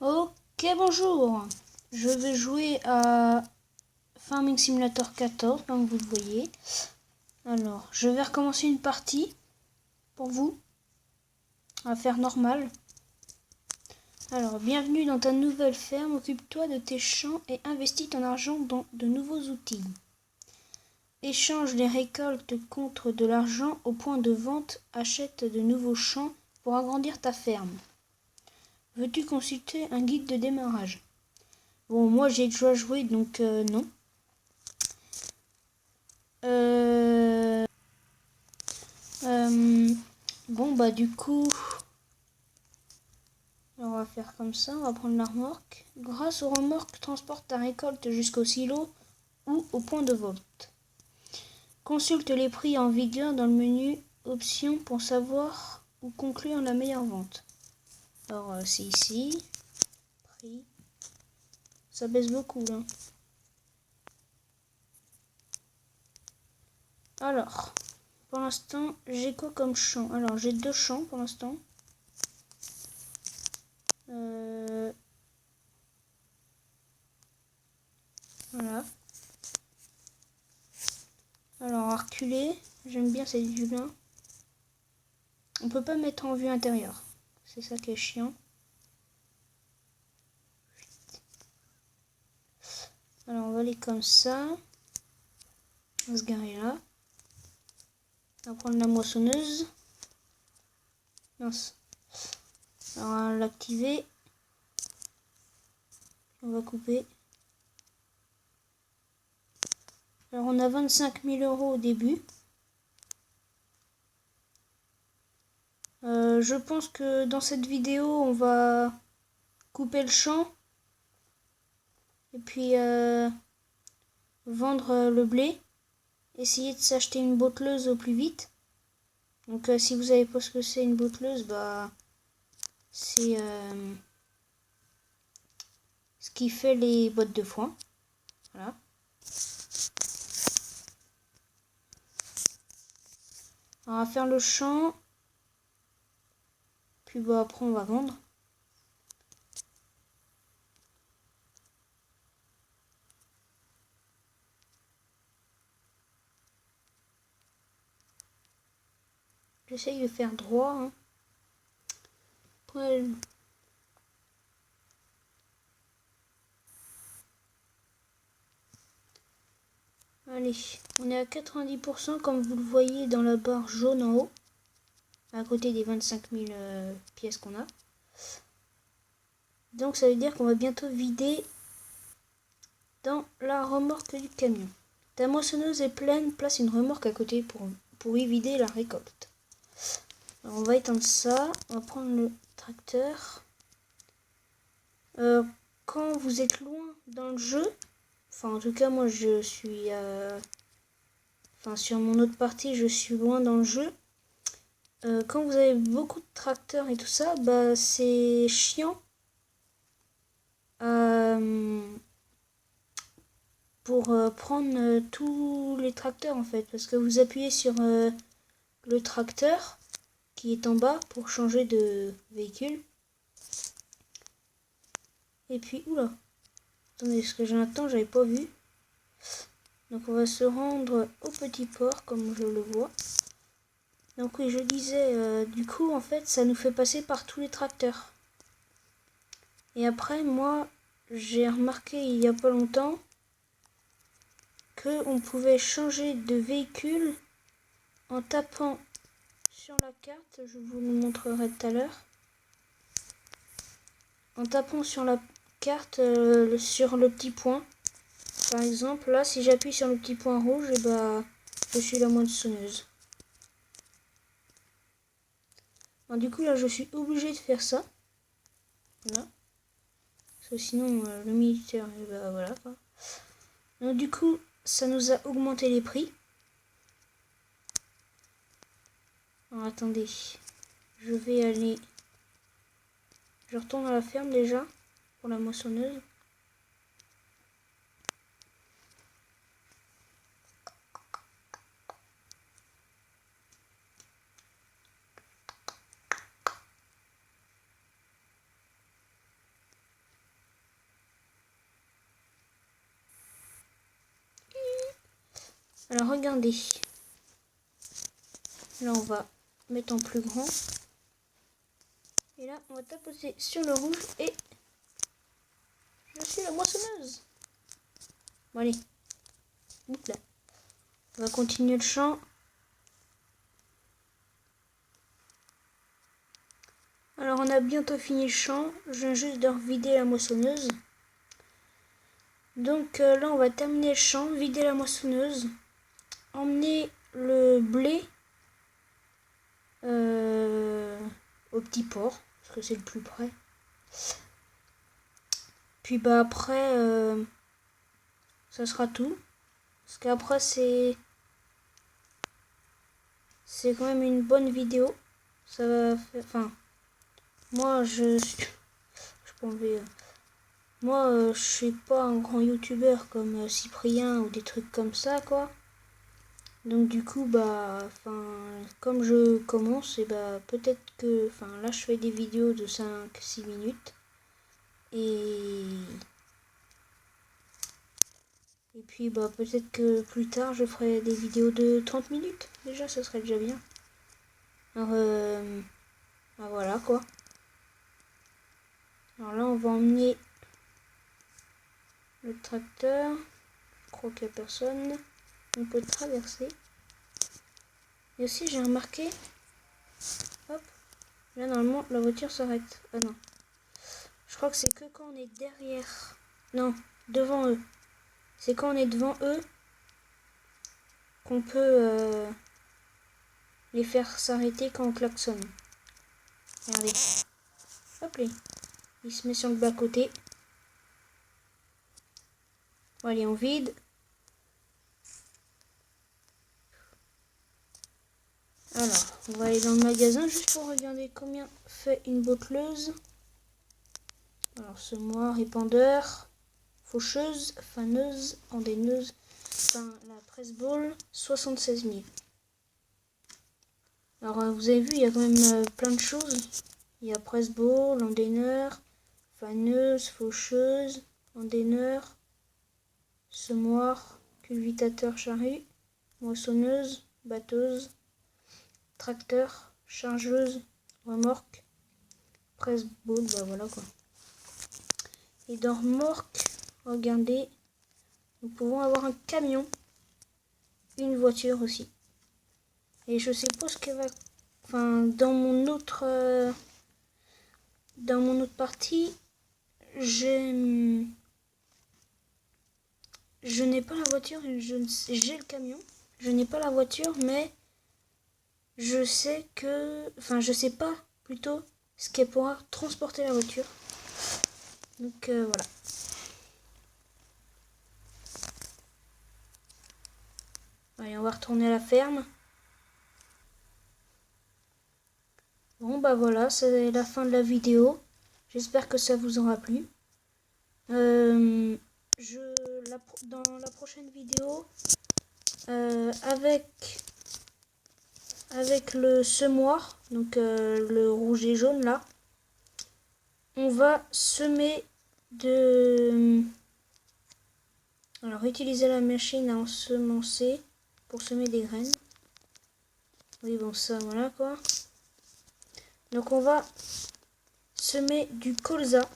Ok, bonjour. Je vais jouer à Farming Simulator 14, comme vous le voyez. Alors, je vais recommencer une partie pour vous. On va faire normal. Alors, bienvenue dans ta nouvelle ferme. Occupe-toi de tes champs et investis ton argent dans de nouveaux outils. Échange les récoltes contre de l'argent au point de vente. Achète de nouveaux champs pour agrandir ta ferme. Veux-tu consulter un guide de démarrage? Bon, moi j'ai déjà joué, donc non. Bon, bah du coup, on va faire comme ça, on va prendre la remorque. Grâce aux remorques, transporte ta récolte jusqu'au silo ou au point de vente. Consulte les prix en vigueur dans le menu options pour savoir où conclure la meilleure vente. Alors, c'est ici. Prix. Ça baisse beaucoup, là. Alors, pour l'instant, j'ai quoi comme champ? Alors, j'ai 2 champs pour l'instant. Voilà. Alors, on va reculer. J'aime bien cette vue-là. On peut pas mettre en vue intérieure. C'est ça qui est chiant. Alors, on va aller comme ça. On va se garer là. On va prendre la moissonneuse. Mince. Alors, on va l'activer. On va couper. Alors, on a 25 000 € au début. Je pense que dans cette vidéo, on va couper le champ. Et puis, vendre le blé. Essayer de s'acheter une botteleuse au plus vite. Donc, si vous savez pas ce que c'est une botteleuse, bah, c'est ce qui fait les bottes de foin. Voilà. On va faire le champ. Puis bah après on va vendre. J'essaye de faire droit. Hein. Après, allez, on est à 90% comme vous le voyez dans la barre jaune en haut. À côté des 25 000 pièces qu'on a. Donc ça veut dire qu'on va bientôt vider dans la remorque du camion. Ta moissonneuse est pleine, place une remorque à côté pour y vider la récolte. Alors on va éteindre ça, on va prendre le tracteur. Quand vous êtes loin dans le jeu, enfin en tout cas moi je suis... Enfin sur mon autre partie je suis loin dans le jeu. Quand vous avez beaucoup de tracteurs et tout ça, bah c'est chiant. Pour prendre tous les tracteurs en fait, parce que vous appuyez sur le tracteur qui est en bas pour changer de véhicule. Et puis, oula, attendez, parce que j'ai un temps, j'avais pas vu. Donc on va se rendre au petit port comme je le vois. Donc oui, je disais, du coup en fait ça nous fait passer par tous les tracteurs. Et après moi j'ai remarqué il y a pas longtemps que on pouvait changer de véhicule en tapant sur la carte, je vous le montrerai tout à l'heure. En tapant sur la carte, sur le petit point. Par exemple, là, si j'appuie sur le petit point rouge, et bah, je suis la moissonneuse. Du coup, là, je suis obligée de faire ça. Voilà. Parce que sinon, le militaire, bah, voilà. Quoi. Donc, du coup, ça nous a augmenté les prix. Alors, attendez. Je vais aller... Je retourne à la ferme déjà, pour la moissonneuse. Alors regardez. Là on va mettre en plus grand. Et là on va tapoter sur le rouge et je suis la moissonneuse. Bon allez. Oups là. On va continuer le chant. Alors on a bientôt fini le chant. Je viens juste de revider la moissonneuse. Donc là on va terminer le chant, vider la moissonneuse, emmener le blé au petit port, parce que c'est le plus près. Puis bah après ça sera tout. Parce qu'après c'est quand même une bonne vidéo. Ça va faire. Enfin. Moi je peux enlever. Moi je suis pas un grand youtubeur comme Cyprien ou des trucs comme ça quoi. Donc du coup bah comme je commence et bah peut-être que là je fais des vidéos de 5-6 minutes et puis bah peut-être que plus tard je ferai des vidéos de 30 minutes. Déjà ça serait déjà bien. Alors bah voilà quoi. Alors là on va emmener le tracteur. Je crois qu'il n'y a personne. On peut traverser. Et aussi j'ai remarqué, hop, là normalement la voiture s'arrête. Ah non. Je crois que c'est que quand on est derrière. Non, devant eux. C'est quand on est devant eux qu'on peut les faire s'arrêter quand on klaxonne. Regardez. Hop là. Il se met sur le bas-côté. Bon, allez, on vide. Alors, on va aller dans le magasin juste pour regarder combien fait une botteleuse. Alors, semoir, répandeur, faucheuse, faneuse, andaineuse, la presse-ball, 76 000. Alors, vous avez vu, il y a quand même plein de choses. Il y a presse-ball, endaineur, faneuse, faucheuse, endaineur, semoir, cultivateur charrue, moissonneuse, batteuse, tracteur, chargeuse, remorque, presse-ball, bah voilà quoi. Et dans remorque, regardez, nous pouvons avoir un camion, une voiture aussi. Et je sais pas ce qu'elle va... dans mon autre partie, je n'ai pas la voiture, j'ai le camion. Je n'ai pas la voiture, mais je sais que... je sais pas plutôt ce qu'elle pourra transporter la voiture. Donc voilà. Allez, on va retourner à la ferme. Bon bah voilà, c'est la fin de la vidéo. J'espère que ça vous aura plu. Dans la prochaine vidéo, avec le semoir, donc le rouge et jaune là, on va semer alors utiliser la machine à ensemencer pour semer des graines. Oui bon ça voilà quoi. Donc on va semer du colza.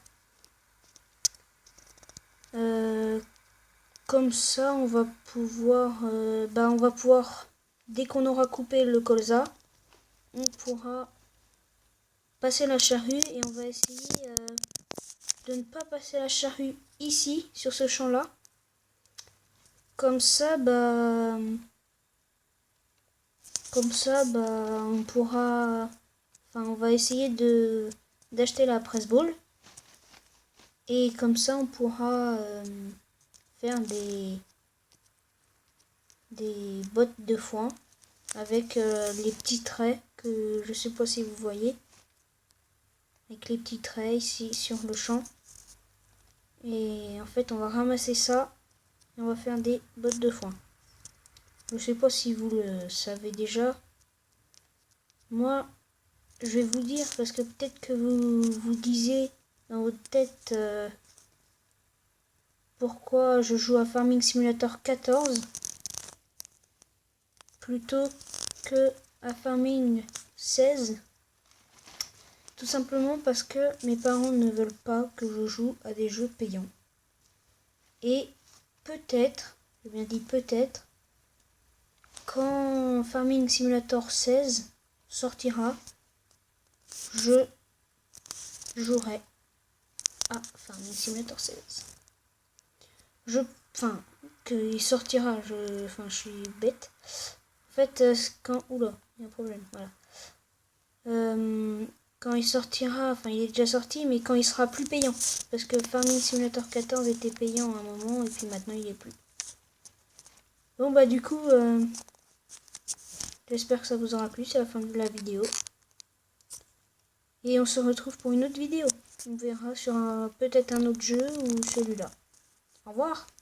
Comme ça on va pouvoir dès qu'on aura coupé le colza, on pourra passer la charrue et on va essayer de ne pas passer la charrue ici sur ce champ là. Comme ça on pourra on va essayer d'acheter la presse-ball et comme ça on pourra faire des bottes de foin avec les petits traits que je sais pas si vous voyez, avec les petits traits ici sur le champ. Et en fait on va ramasser ça et on va faire des bottes de foin. Je sais pas si vous le savez déjà. Moi je vais vous dire parce que peut-être que vous vous disiez dans votre tête pourquoi je joue à Farming Simulator 14. plutôt que à Farming 16. Tout simplement parce que mes parents ne veulent pas que je joue à des jeux payants. Et peut-être, j'ai bien dit peut-être, quand Farming Simulator 16 sortira, je jouerai à Farming Simulator 16. Qu'il sortira, je suis bête. En fait, oula, il y a un problème, voilà. Quand il sortira, il est déjà sorti, mais quand il sera plus payant. Parce que Farming Simulator 14 était payant à un moment, et puis maintenant il est plus. Bon bah du coup, j'espère que ça vous aura plu, c'est la fin de la vidéo. Et on se retrouve pour une autre vidéo. On verra sur peut-être un autre jeu ou celui-là. Au revoir.